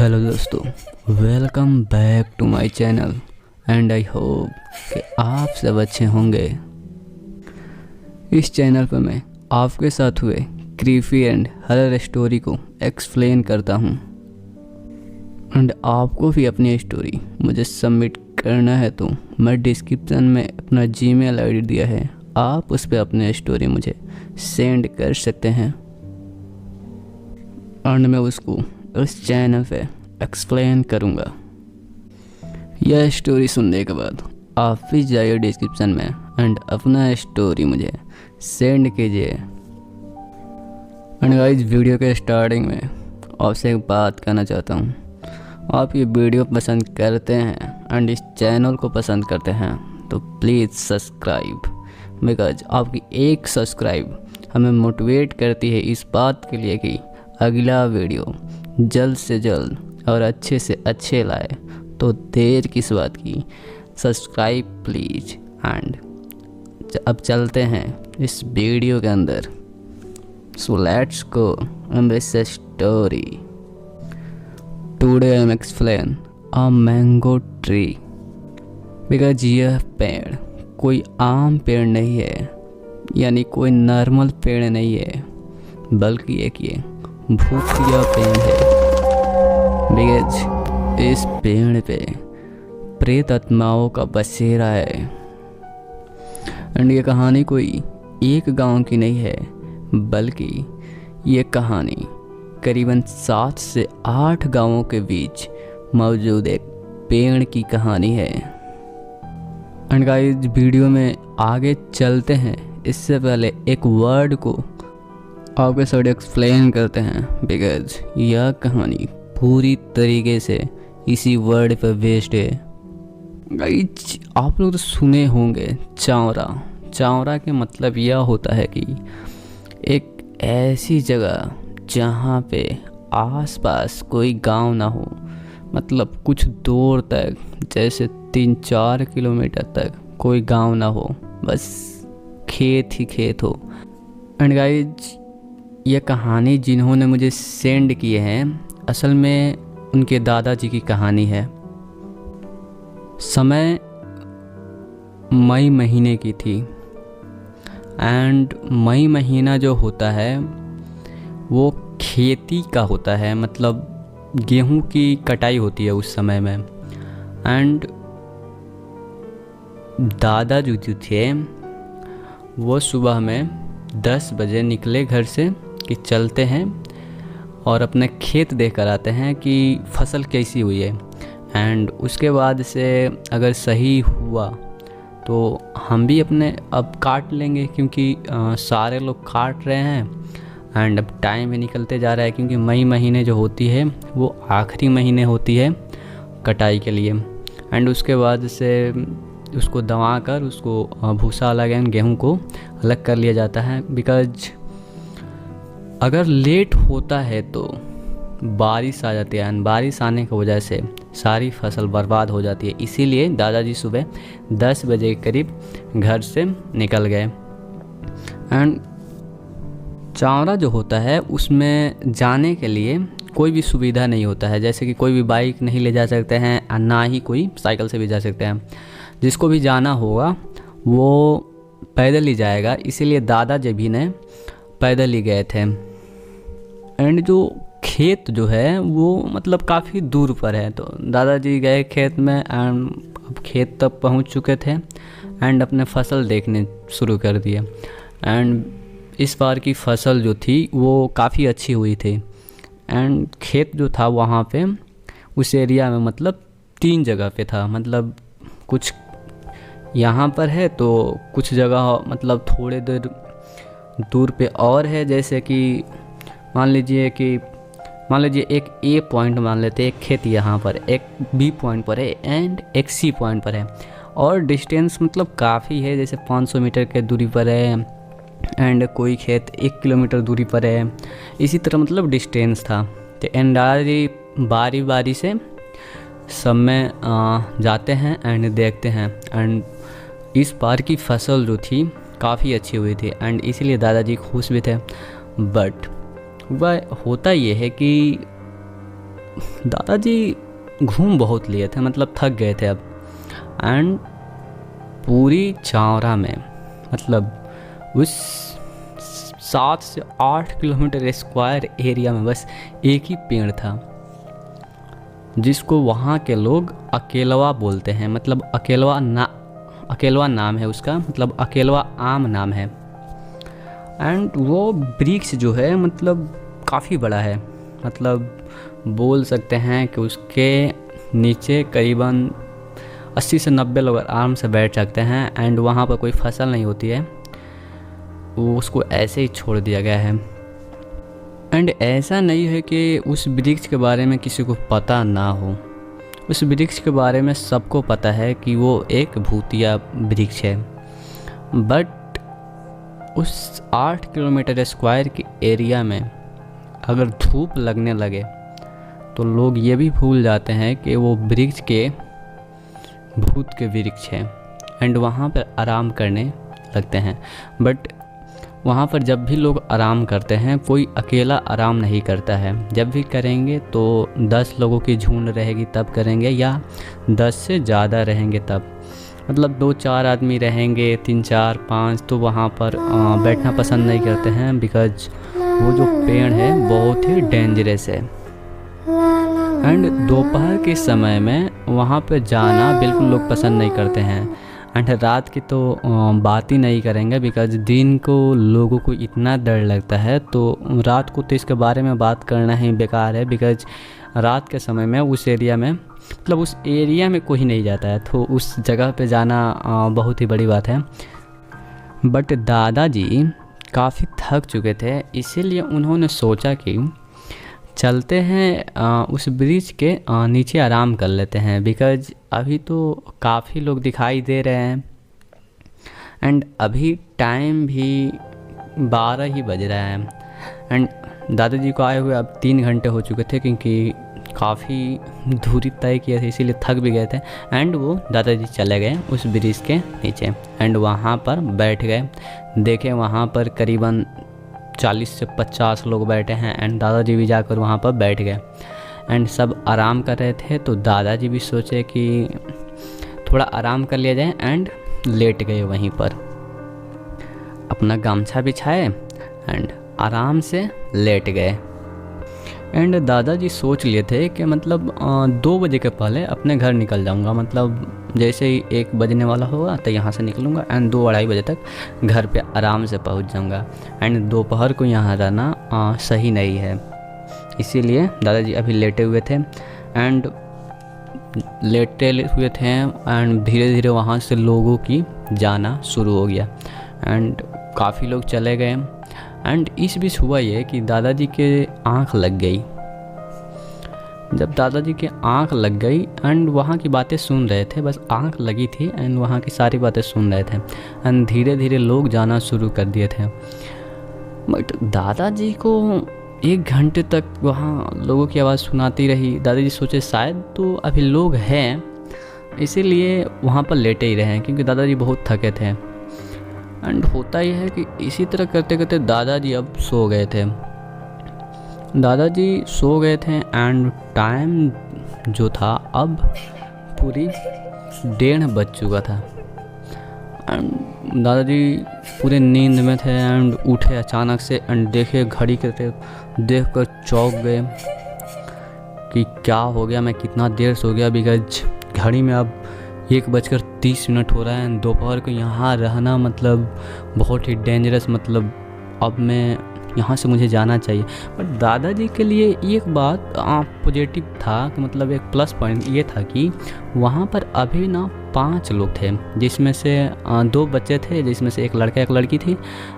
Hello दोस्तों, welcome back to my channel and I hope कि आप सब अच्छे होंगे। इस चैनल पर मैं आपके साथ हुए क्रीपी एंड हॉरर स्टोरी को एक्सप्लेन करता हूँ एंड आपको भी अपनी स्टोरी मुझे सबमिट करना है तो मैं डिस्क्रिप्शन में अपना जीमेल आईडी दिया है, आप उस पर अपनी स्टोरी मुझे सेंड कर सकते हैं एंड मैं उसको उस चैनल पे एक्सप्लेन करूँगा। यह स्टोरी सुनने के बाद आप भी जाइए डिस्क्रिप्शन में एंड अपना स्टोरी मुझे सेंड कीजिए। एंड गाइस, वीडियो के स्टार्टिंग में आपसे एक बात कहना चाहता हूँ, आप ये वीडियो पसंद करते हैं एंड इस चैनल को पसंद करते हैं तो प्लीज़ सब्सक्राइब, बिकॉज आपकी एक सब्सक्राइब हमें मोटिवेट करती है इस बात के लिए कि अगला वीडियो जल्द से जल्द और अच्छे से अच्छे लाए। तो देर किस बात की, सब्सक्राइब प्लीज। एंड अब चलते हैं इस वीडियो के अंदर। So let's go in this story. Today I am explain a mango tree, because यह पेड़ कोई आम पेड़ नहीं है, यानी कोई नॉर्मल पेड़ नहीं है, बल्कि एक ये भूतिया पेड़ है। बिकॉज इस पेड़ पे प्रेत आत्माओं का बसेरा है एंड ये कहानी कोई एक गांव की नहीं है, बल्कि ये कहानी करीबन 7 से 8 गांवों के बीच मौजूद एक पेड़ की कहानी है। एंड गाइस, वीडियो में आगे चलते हैं इससे पहले एक वर्ड को आपके साथ एक्सप्लेन करते हैं, बिकॉज यह कहानी पूरी तरीके से इसी वर्ड पर बेस्ड है। गाइस, आप लोग तो सुने होंगे चावरा। चावरा के मतलब यह होता है कि एक ऐसी जगह जहाँ पे आसपास कोई गांव ना हो, मतलब कुछ दूर तक, जैसे 3-4 किलोमीटर तक कोई गांव ना हो, बस खेत ही खेत हो। एंड गाइस, यह कहानी जिन्होंने मुझे सेंड किए हैं असल में उनके दादाजी की कहानी है। समय मई महीने की थी एंड मई महीना जो होता है वो खेती का होता है, मतलब गेहूं की कटाई होती है उस समय में। एंड दादाजी जो थे वो सुबह में 10 बजे निकले घर से कि चलते हैं और अपने खेत देख कर आते हैं कि फसल कैसी हुई है एंड उसके बाद से अगर सही हुआ तो हम भी अपने अब काट लेंगे, क्योंकि सारे लोग काट रहे हैं एंड अब टाइम भी निकलते जा रहा है, क्योंकि मई महीने जो होती है वो आखिरी महीने होती है कटाई के लिए। एंड उसके बाद से उसको दबा कर उसको भूसा अलग एंड गेहूँ को अलग कर लिया जाता है, बिकॉज अगर लेट होता है तो बारिश आ जाती है एंड बारिश आने की वजह से सारी फसल बर्बाद हो जाती है। इसीलिए दादाजी सुबह 10 बजे के करीब घर से निकल गए। एंड चावरा जो होता है उसमें जाने के लिए कोई भी सुविधा नहीं होता है, जैसे कि कोई भी बाइक नहीं ले जा सकते हैं और ना ही कोई साइकिल से भी जा सकते हैं। जिसको भी जाना होगा वो पैदल ही जाएगा, इसीलिए दादाजी भी ने पैदल ही गए थे। एंड जो खेत जो है वो मतलब काफ़ी दूर पर है, तो दादाजी गए खेत में एंड अब खेत तक पहुंच चुके थे एंड अपने फसल देखने शुरू कर दिए। एंड इस बार की फसल जो थी वो काफ़ी अच्छी हुई थी एंड खेत जो था वहाँ पे उस एरिया में मतलब 3 जगह पे था, मतलब कुछ यहाँ पर है तो कुछ जगह मतलब थोड़े देर दूर पे और है, जैसे कि मान लीजिए एक ए पॉइंट मान लेते हैं, एक खेत यहाँ पर, एक बी पॉइंट पर है एंड एक सी पॉइंट पर है, और डिस्टेंस मतलब काफ़ी है, जैसे 500 मीटर के दूरी पर है एंड कोई खेत 1 किलोमीटर दूरी पर है। इसी तरह मतलब डिस्टेंस था। तो एंडारी बारी बारी से सब में जाते हैं एंड देखते हैं। एंड इस बार की फसल जो थी काफ़ी अच्छी हुई थी एंड इसीलिए दादाजी खुश भी थे। बट वह होता ये है कि दादाजी घूम बहुत लिए थे, मतलब थक गए थे अब। एंड पूरी चावरा में मतलब उस 7 से 8 किलोमीटर स्क्वायर एरिया में बस एक ही पेड़ था, जिसको वहाँ के लोग अकेलवा बोलते हैं। मतलब अकेलवा नाम है उसका, मतलब अकेलवा आम नाम है। एंड वो वृक्ष जो है मतलब काफ़ी बड़ा है, मतलब बोल सकते हैं कि उसके नीचे करीबन 80 से 90 लोग आराम से बैठ सकते हैं। एंड वहाँ पर कोई फसल नहीं होती है, वो उसको ऐसे ही छोड़ दिया गया है। एंड ऐसा नहीं है कि उस वृक्ष के बारे में किसी को पता ना हो, उस वृक्ष के बारे में सबको पता है कि वो एक भूतिया वृक्ष है। बट उस 8 किलोमीटर स्क्वायर के एरिया में अगर धूप लगने लगे तो लोग ये भी भूल जाते हैं कि वो वृक्ष के भूत के वृक्ष है। एंड वहाँ पर आराम करने लगते हैं। बट वहाँ पर जब भी लोग आराम करते हैं, कोई अकेला आराम नहीं करता है। जब भी करेंगे तो 10 लोगों की झुंड रहेगी तब करेंगे, या 10 से ज़्यादा रहेंगे तब। मतलब 2-4 आदमी रहेंगे, 3-4-5 तो वहाँ पर बैठना पसंद नहीं करते हैं, बिकॉज वो जो पेड़ है बहुत ही डेंजरस है। एंड दोपहर के समय में वहाँ पे जाना बिल्कुल लोग पसंद नहीं करते हैं। एंड रात की तो बात ही नहीं करेंगे, बिकॉज दिन को लोगों को इतना डर लगता है, तो रात को तो इसके बारे में बात करना ही बेकार है। बिकॉज रात के समय में उस एरिया में मतलब उस एरिया में कोई नहीं जाता है, तो उस जगह पे जाना बहुत ही बड़ी बात है। बट दादाजी काफ़ी थक चुके थे, इसीलिए उन्होंने सोचा कि चलते हैं उस ब्रिज के नीचे आराम कर लेते हैं, बिकॉज अभी तो काफ़ी लोग दिखाई दे रहे हैं। एंड अभी टाइम भी 12 ही बज रहा है। एंड दादाजी को आए हुए अब 3 घंटे हो चुके थे, क्योंकि काफ़ी दूरी तय किए थे, इसीलिए थक भी गए थे। एंड वो दादाजी चले गए उस ब्रिज के नीचे एंड वहाँ पर बैठ गए। देखे वहाँ पर करीबन 40 से 50 लोग बैठे हैं। एंड दादाजी भी जाकर वहाँ पर बैठ गए एंड सब आराम कर रहे थे। तो दादाजी भी सोचे कि थोड़ा आराम कर लिया जाए एंड लेट गए वहीं पर, अपना गमछा बिछाए एंड आराम से लेट गए। एंड दादाजी सोच लिए थे कि मतलब 2 बजे के पहले अपने घर निकल जाऊंगा, मतलब जैसे ही 1 बजने वाला होगा तो यहाँ से निकलूँगा एंड 2-2:30 बजे तक घर पे आराम से पहुँच जाऊँगा। एंड दोपहर को यहाँ रहना सही नहीं है, इसीलिए दादाजी अभी लेटे हुए थे। एंड लेटे हुए थे एंड धीरे धीरे वहाँ से लोगों की जाना शुरू हो गया एंड काफ़ी लोग चले गए। एंड इस बीच हुआ ये कि दादाजी के आँख लग गई। जब दादाजी के आँख लग गई एंड वहाँ की बातें सुन रहे थे, बस आँख लगी थी एंड वहाँ की सारी बातें सुन रहे थे एंड धीरे धीरे लोग जाना शुरू कर दिए थे। बट दादाजी को 1 घंटे तक वहाँ लोगों की आवाज़ सुनाती रही। दादाजी सोचे शायद तो अभी लोग हैं, इसीलिए वहाँ पर लेटे ही रहे, क्योंकि दादाजी बहुत थके थे। एंड होता ही है कि इसी तरह करते करते दादाजी अब सो गए थे। दादाजी सो गए थे एंड टाइम जो था अब पूरी 1:30 बज चुका था। एंड दादाजी पूरे नींद में थे एंड उठे अचानक से एंड देखे घड़ी करते देख कर चौंक गए कि क्या हो गया, मैं कितना देर सो गया। बिकॉज घड़ी में अब 1:30 हो रहा है। दोपहर को यहाँ रहना मतलब बहुत ही डेंजरस, मतलब अब मैं यहाँ से मुझे जाना चाहिए। बट दादाजी के लिए एक बात पॉजिटिव था कि मतलब एक प्लस पॉइंट ये था कि वहाँ पर अभी ना 5 लोग थे, जिसमें से 2 बच्चे थे, जिसमें से 1 लड़का 1 लड़की थी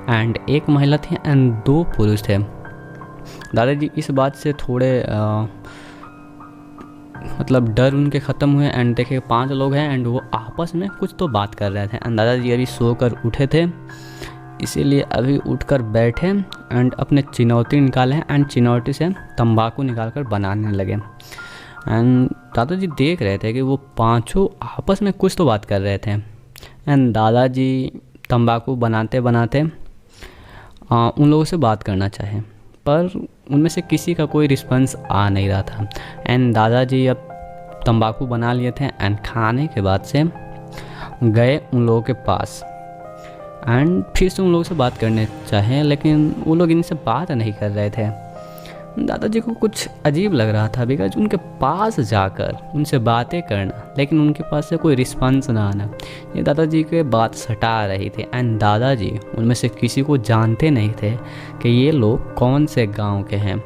एंड 1 महिला थी एंड 2 पुरुष थे। दादाजी इस बात से थोड़े मतलब डर उनके ख़त्म हुए एंड देखे 5 लोग हैं एंड वो आपस में कुछ तो बात कर रहे थे। एंड दादाजी अभी सोकर उठे थे, इसीलिए अभी उठकर बैठे एंड अपने चिनौती निकाले एंड चिनौती से तंबाकू निकालकर बनाने लगे। एंड दादाजी देख रहे थे कि वो 5 आपस में कुछ तो बात कर रहे थे। एंड दादाजी तंबाकू बनाते बनाते उन लोगों से बात करना चाहे, पर उनमें से किसी का कोई रिस्पॉन्स आ नहीं रहा था। एंड दादाजी अब तंबाकू बना लिए थे एंड खाने के बाद से गए उन लोगों के पास एंड फिर से उन लोगों से बात करने चाहे, लेकिन वो लोग इनसे बात नहीं कर रहे थे। दादाजी को कुछ अजीब लग रहा था बिकॉज उनके पास जाकर उनसे बातें करना लेकिन उनके पास से कोई रिस्पॉन्स ना आना, ये दादाजी के बात सटा रही थी। एंड दादाजी उनमें से किसी को जानते नहीं थे कि ये लोग कौन से गांव के हैं।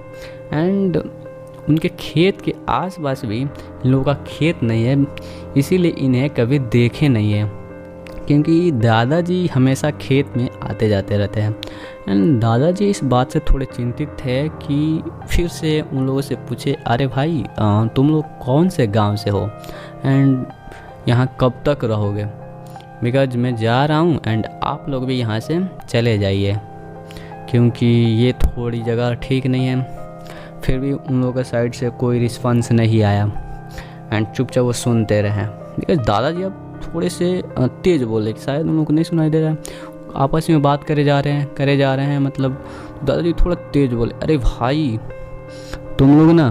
एंड उनके खेत के आसपास भी इन लोगों का खेत नहीं है, इसीलिए इन्हें कभी देखे नहीं है, क्योंकि दादाजी हमेशा खेत में आते जाते रहते हैं। एंड दादाजी इस बात से थोड़े चिंतित थे कि फिर से उन लोगों से पूछे, अरे भाई तुम लोग कौन से गांव से हो एंड यहाँ कब तक रहोगे, बिकॉज मैं जा रहा हूँ एंड आप लोग भी यहाँ से चले जाइए, क्योंकि ये थोड़ी जगह ठीक नहीं है। फिर भी उन लोगों के साइड से कोई रिस्पॉन्स नहीं आया एंड चुपचाप वो सुनते रहे, बिकॉज दादाजी अब थोड़े से तेज़ बोले, शायद उन लोगों को नहीं सुनाई दे रहा है, आपस में बात करे जा रहे हैं मतलब दादाजी थोड़ा तेज़ बोले, अरे भाई तुम लोग ना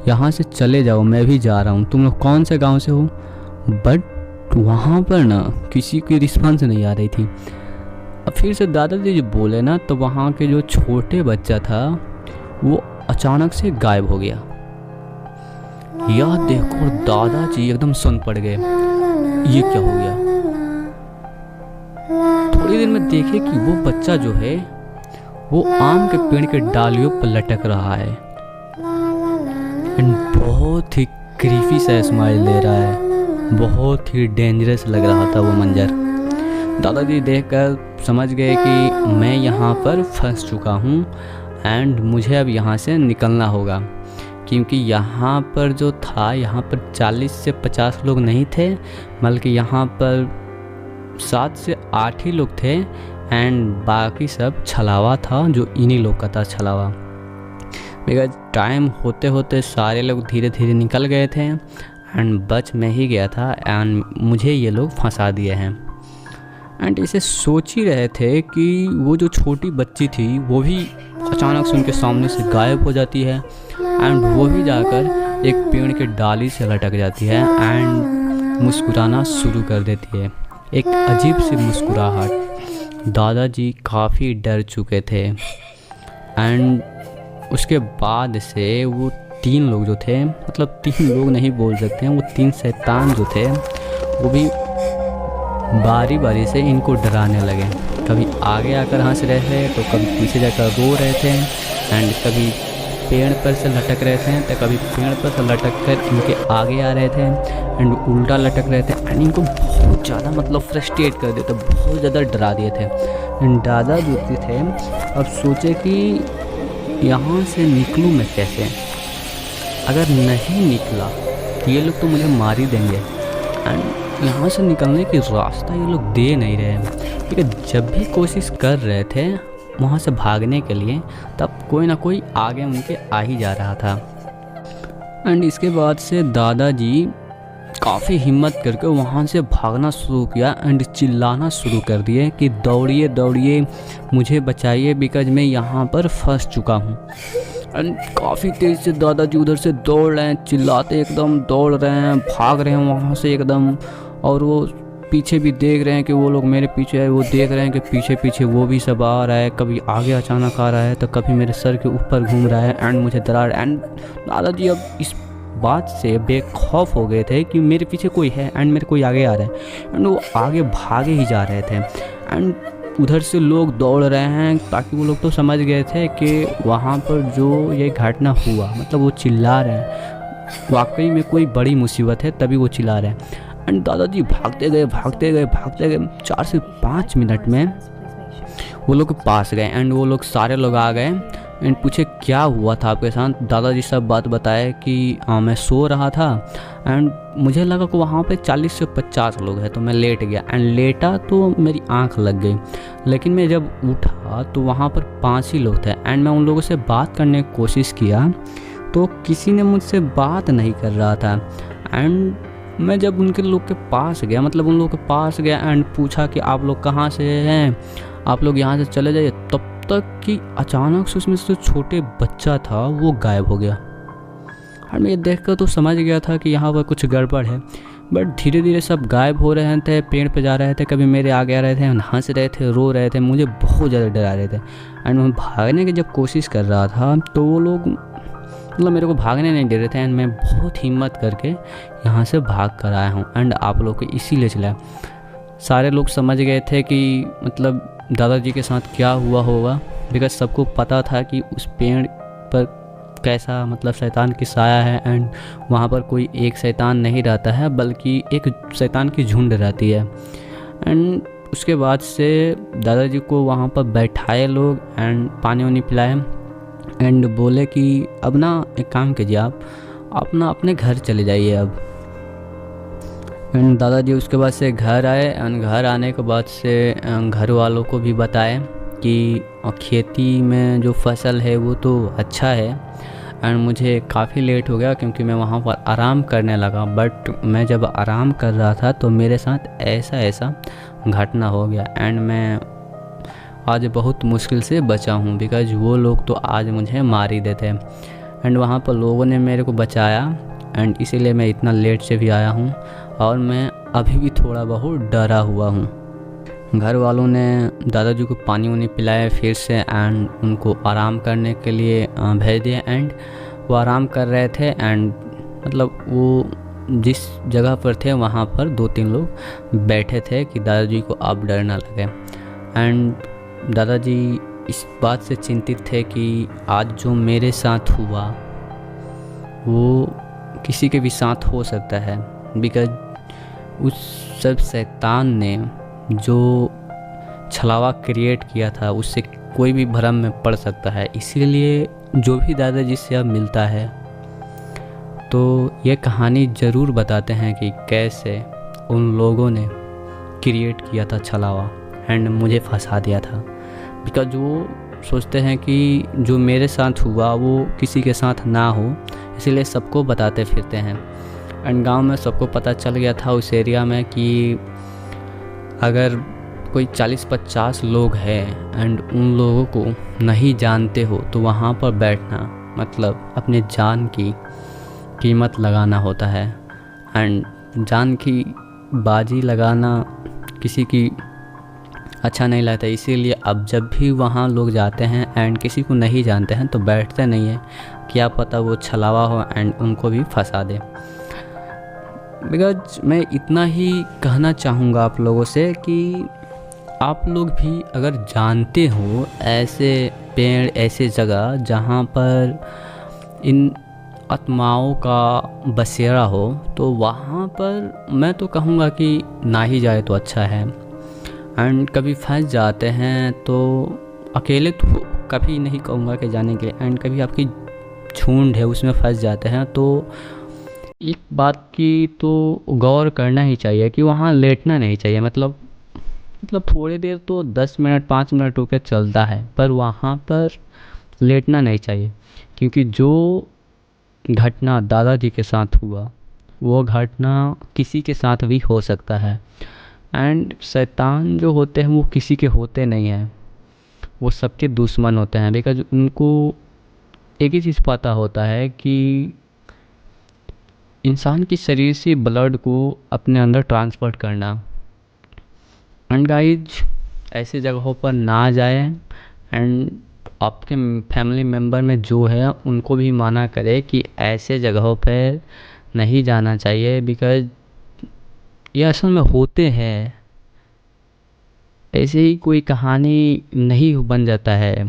यहाँ से चले जाओ, मैं भी जा रहा हूँ, तुम लोग कौन से गांव से हो। बट वहाँ पर ना किसी की रिस्पॉन्स नहीं आ रही थी। अब फिर से दादाजी जो बोले ना, तो वहाँ के जो छोटे बच्चा था वो अचानक से गायब हो गया। यह देखो दादाजी एकदम सुन पड़ गए, ये क्या हो गया। थोड़ी देर में देखे कि वो बच्चा जो है वो आम के पेड़ के डालियों पर लटक रहा है एंड बहुत ही क्रीपी सा स्माइल दे रहा है, बहुत ही डेंजरस लग रहा था वो मंजर। दादाजी देखकर समझ गए कि मैं यहाँ पर फंस चुका हूँ एंड मुझे अब यहाँ से निकलना होगा, क्योंकि यहाँ पर जो था यहाँ पर 40 से 50 लोग नहीं थे, बल्कि यहाँ पर 7 से 8 ही लोग थे एंड बाकी सब छलावा था, जो इन्हीं लोग का था छलावा। बिकॉज टाइम होते होते सारे लोग धीरे धीरे निकल गए थे एंड बच मैं ही गया था एंड मुझे ये लोग फंसा दिए हैं। एंड इसे सोच ही रहे थे कि वो जो छोटी बच्ची थी वो भी अचानक से उनके सामने से गायब हो जाती है एंड वो भी जाकर एक पेड़ के डाली से लटक जाती है एंड मुस्कुराना शुरू कर देती है, एक अजीब सी मुस्कुराहट। दादाजी काफ़ी डर चुके थे एंड उसके बाद से वो 3 लोग जो थे, मतलब 3 लोग नहीं बोल सकते हैं, वो 3 शैतान जो थे वो भी बारी बारी से इनको डराने लगे। कभी आगे आकर हंस रहे थे तो कभी पीछे जाकर रो रहे थे एंड कभी पेड़ पर से लटक रहे थे तो कभी पेड़ पर से लटक कर इनके आगे आ रहे थे एंड उल्टा लटक रहे थे एंड इनको बहुत ज़्यादा मतलब फ्रस्ट्रेट कर दिए थे, बहुत ज़्यादा डरा दिए थे। एंड दादा जो थे अब सोचे कि यहाँ से निकलूँ मैं कैसे, अगर नहीं निकला ये लोग तो मुझे मार ही देंगे एंड यहाँ से निकलने की रास्ता ये लोग दे नहीं रहे हैं। ठीक है, जब भी कोशिश कर रहे थे वहाँ से भागने के लिए तब कोई ना कोई आगे उनके आ ही जा रहा था। एंड इसके बाद से दादाजी काफ़ी हिम्मत करके वहाँ से भागना शुरू किया एंड चिल्लाना शुरू कर दिए कि दौड़िए दौड़िए, मुझे बचाइए, बिकॉज मैं यहाँ पर फंस चुका हूँ। एंड काफ़ी तेज़ से दादाजी उधर से दौड़ रहे हैं, चिल्लाते एकदम दौड़ रहे हैं, भाग रहे हैं वहाँ से एकदम, और वो पीछे भी देख रहे हैं कि वो लोग मेरे पीछे है, वो देख रहे हैं कि पीछे पीछे वो भी सब आ रहा है, कभी आगे अचानक आ रहा है तो कभी मेरे सर के ऊपर घूम रहा है एंड मुझे डरा रहा है। एंड दादाजी अब इस बात से बेखौफ हो गए थे कि मेरे पीछे कोई है एंड मेरे कोई आगे आ रहा है एंड वो आगे भागे ही जा रहे थे। एंड उधर से लोग दौड़ रहे हैं ताकि वो लोग तो समझ गए थे कि वहाँ पर जो ये घटना हुआ, मतलब वो चिल्ला रहे हैं, वाकई में कोई बड़ी मुसीबत है, तभी वो चिल्ला रहे हैं। एंड दादाजी भागते गए 4 से 5 मिनट में वो लोग के पास गए एंड वो लोग सारे लोग आ गए एंड पूछे क्या हुआ था आपके साथ। दादाजी सब बात बताए कि मैं सो रहा था एंड मुझे लगा कि वहाँ पे 40 से 50 लोग हैं, तो मैं लेट गया एंड लेटा तो मेरी आंख लग गई, लेकिन मैं जब उठा तो वहाँ पर 5 ही लोग थे एंड मैं उन लोगों से बात करने की कोशिश किया तो किसी ने मुझसे बात नहीं कर रहा था। एंड मैं जब उनके लोग के पास गया, मतलब उन लोग के पास गया एंड पूछा कि आप लोग कहाँ से हैं, आप लोग यहाँ से चले जाइए, तब तक कि अचानक से उसमें से जो छोटे बच्चा था वो गायब हो गया। और मैं ये देखकर तो समझ गया था कि यहाँ पर कुछ गड़बड़ है, बट धीरे धीरे सब गायब हो रहे थे, पेड़ पे जा रहे थे, कभी मेरे आगे आ रहे थे, हंस रहे थे, रो रहे थे, मुझे बहुत ज़्यादा डरा रहे थे। एंड मैं भागने की जब कोशिश कर रहा था तो वो लोग मतलब मेरे को भागने नहीं दे रहे थे। एंड मैं बहुत हिम्मत करके यहाँ से भाग कर आया हूँ एंड आप लोग को इसीलिए चलाया। सारे लोग समझ गए थे कि मतलब दादाजी के साथ क्या हुआ होगा, बिकॉज सबको पता था कि उस पेड़ पर कैसा मतलब शैतान की साया है। एंड वहाँ पर कोई एक शैतान नहीं रहता है, बल्कि एक शैतान की झुंड रहती है। एंड उसके बाद से दादाजी को वहाँ पर बैठाए लोग एंड पानी वानी पिलाए एंड बोले कि अब ना एक काम कीजिए, आप अपना अपने घर चले जाइए अब। एंड दादाजी उसके बाद से घर आए एंड घर आने के बाद से घर वालों को भी बताए कि खेती में जो फसल है वो तो अच्छा है। एंड मुझे काफ़ी लेट हो गया क्योंकि मैं वहाँ पर आराम करने लगा, बट मैं जब आराम कर रहा था तो मेरे साथ ऐसा घटना हो गया। एंड मैं आज बहुत मुश्किल से बचा हूँ, बिकॉज वो लोग तो आज मुझे मार ही देते। एंड वहाँ पर लोगों ने मेरे को बचाया एंड इसीलिए मैं इतना लेट से भी आया हूँ और मैं अभी भी थोड़ा बहुत डरा हुआ हूँ। घर वालों ने दादाजी को पानी वानी पिलाया फिर से एंड उनको आराम करने के लिए भेज दिया। एंड वो आराम कर रहे थे एंड मतलब वो जिस जगह पर थे वहाँ पर 2-3 लोग बैठे थे कि दादाजी को अब डर ना लगे। एंड दादाजी इस बात से चिंतित थे कि आज जो मेरे साथ हुआ वो किसी के भी साथ हो सकता है, बिकॉज उस सब शैतान ने जो छलावा क्रिएट किया था उससे कोई भी भ्रम में पड़ सकता है। इसीलिए जो भी दादाजी से अब मिलता है तो ये कहानी ज़रूर बताते हैं कि कैसे उन लोगों ने क्रिएट किया था छलावा एंड मुझे फंसा दिया था। बिकॉज वो सोचते हैं कि जो मेरे साथ हुआ वो किसी के साथ ना हो, इसीलिए सबको बताते फिरते हैं। एंड गांव में सबको पता चल गया था उस एरिया में कि अगर कोई 40-50 लोग हैं एंड उन लोगों को नहीं जानते हो तो वहाँ पर बैठना मतलब अपने जान की कीमत लगाना होता है। एंड जान की बाजी लगाना किसी की अच्छा नहीं लगता। इसीलिए अब जब भी वहाँ लोग जाते हैं एंड किसी को नहीं जानते हैं तो बैठते नहीं है, क्या पता वो छलावा हो एंड उनको भी फंसा दे। बिकॉज मैं इतना ही कहना चाहूँगा आप लोगों से कि आप लोग भी अगर जानते हो ऐसे पेड़ ऐसे जगह जहाँ पर इन आत्माओं का बसेरा हो तो वहाँ पर मैं तो कहूँगा कि ना ही जाए तो अच्छा है। एंड कभी फंस जाते हैं तो अकेले तो कभी नहीं कहूँगा कि जाने के लिए। एंड कभी आपकी झुंड है उसमें फंस जाते हैं तो एक बात की तो गौर करना ही चाहिए कि वहाँ लेटना नहीं चाहिए। मतलब थोड़ी देर तो 10 मिनट 5 मिनट रुके चलता है, पर वहाँ पर लेटना नहीं चाहिए। क्योंकि जो घटना दादाजी के साथ हुआ वो घटना किसी के साथ भी हो सकता है। एंड शैतान जो होते हैं वो किसी के होते नहीं हैं, वो सबके दुश्मन होते हैं। बिकॉज उनको एक ही चीज़ पता होता है कि इंसान की शरीर से ब्लड को अपने अंदर ट्रांसफर करना। एंड गाइज ऐसी जगहों पर ना जाए एंड आपके फैमिली मेम्बर में जो है उनको भी मना करे कि ऐसे जगहों पर नहीं जाना चाहिए। बिकॉज ये असल में होते हैं, ऐसे ही कोई कहानी नहीं बन जाता है।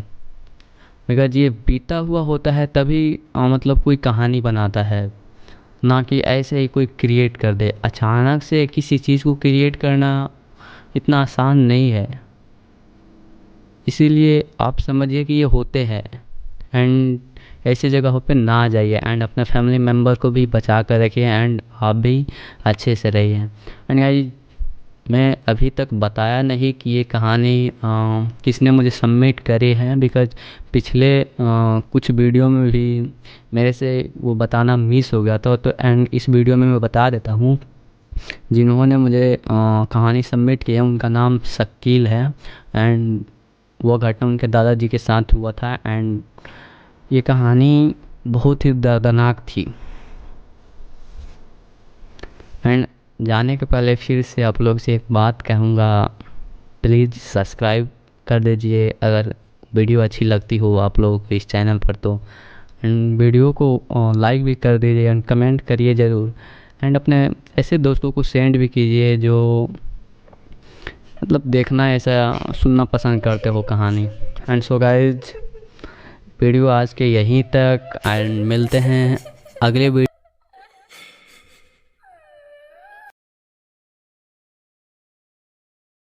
बिकॉज ये बीता हुआ होता है तभी मतलब कोई कहानी बनाता है, ना कि ऐसे ही कोई क्रिएट कर दे। अचानक से किसी चीज़ को क्रिएट करना इतना आसान नहीं है। इसीलिए आप समझिए कि ये होते हैं एंड ऐसी जगहों पे ना जाइए एंड अपने फैमिली मेम्बर को भी बचा कर रखिए एंड आप भी अच्छे से रहिए। एंड गाइस मैं अभी तक बताया नहीं कि ये कहानी किसने मुझे सबमिट करी है। बिकॉज पिछले कुछ वीडियो में भी मेरे से वो बताना मिस हो गया था। तो एंड इस वीडियो में मैं बता देता हूँ, जिन्होंने मुझे कहानी सबमिट की है उनका नाम शकील है। एंड वो घटना उनके दादाजी के साथ हुआ था। एंड ये कहानी बहुत ही दर्दनाक थी। एंड जाने के पहले फिर से आप लोग से एक बात कहूँगा, प्लीज़ सब्सक्राइब कर दीजिए अगर वीडियो अच्छी लगती हो आप लोगों को इस चैनल पर तो। एंड वीडियो को लाइक भी कर दीजिए एंड कमेंट करिए ज़रूर। एंड अपने ऐसे दोस्तों को सेंड भी कीजिए जो मतलब देखना ऐसा सुनना पसंद करते हो कहानी। एंड सो गाइज, वीडियो आज के यहीं तक एंड मिलते हैं अगले वीडियो